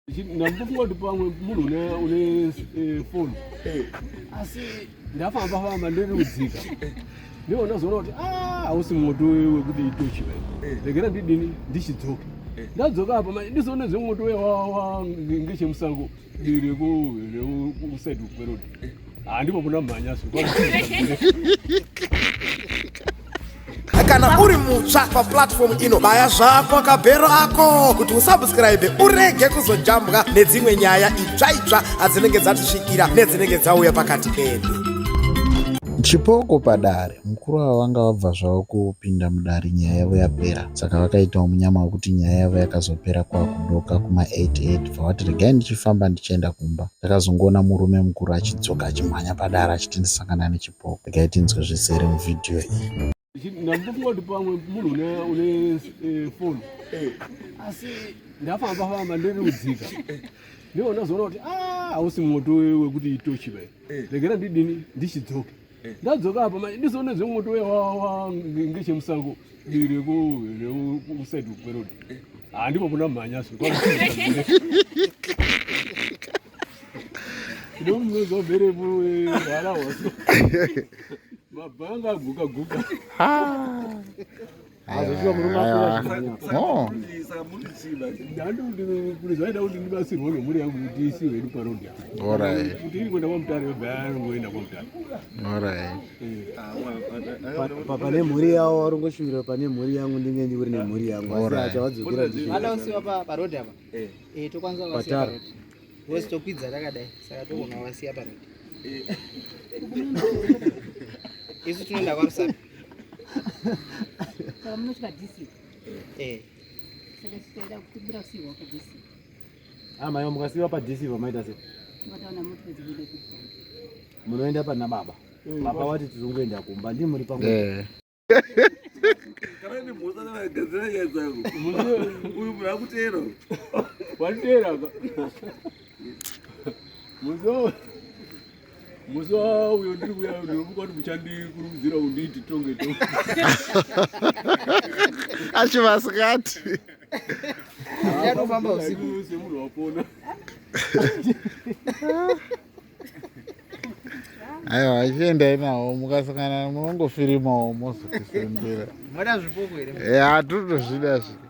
Nambufunga kuti pamwe munhu une phone asi ndafamba ndiri kudzika ndiona zoona kuti hausi moto wekuti itochi regera ndidini ndichidzoka ndadzoka apa ndizoona zvemoto wawa ngechemusango rekusaidi kwerodi ndipo kuna mhanyaso kana uri mutsva paplatform ino baya zvako kabhero ako kuti usubscribe urege kuzojambwa nedzimwe nyaya itsva adzinenge dzatisvikira nedzinenge dzauya pakati pedu. Chipoko padare mukuru wavo vanga vabva zvavo kupinda mudare nyaya yavo yapera, saka vakaitawo munyama wekuti nyaya yavo yakazopera kwakudoka kuma 88 vavati regai ndichifamba ndichienda kumba. Ndakazongoona murume mukuru achidzoka achimhanya padare achiti ndisangana nechipoko. Regai tinzwe zvese iri muvhidhiyo iyi. Nambufunga kuti pamwe munhu une phone asi ndafamba ndiri kudzika ndiona zoona kuti hausi moto wekuti itochi regera ndidini ndichidzoka ndadzoka apa ndizoona zvemoto wawa ngechemusango rekusaidi kwerodi ndipo kuna mhanyaso ndomuzobverepo harawaso mabhanga aguka zvaida kuti ndibasirwa nemhuri yangu kuti isiwe iri parodi kuti iri kuenda kwamutare vebhayangoenda kwamutare pane mhuri yavo varongoshuwira pane mhuri yangu ndinge ndiri nemhuri yangu vada usiwa parodhi apa tokwanisa kuvasiya parodi vose tokwidza takadai saka togona kuvasiya parodi isu tinoenda kwarusapi saka munosvika district saka tichaida kutibura kusiyiwa kadistrict maiwa mukasiyiwa padhistrict vamaita sei tikataona motokari dzinoenda kupa munoenda pana baba baba wati tizongoenda kumba ndi muri pamwe kana ni mhosa navagadzira nyaya dzangu uyu munhu akutera watera musi uyo ndiri kuya ndinomuka kuti muchandikurudzira unditi tonge achivasikati yatofamba usiku semunhu wapona. aiwa achiendai nawo mukasangana munongofirimawo mozokisendera mada zvipoko here hatotozvidazvi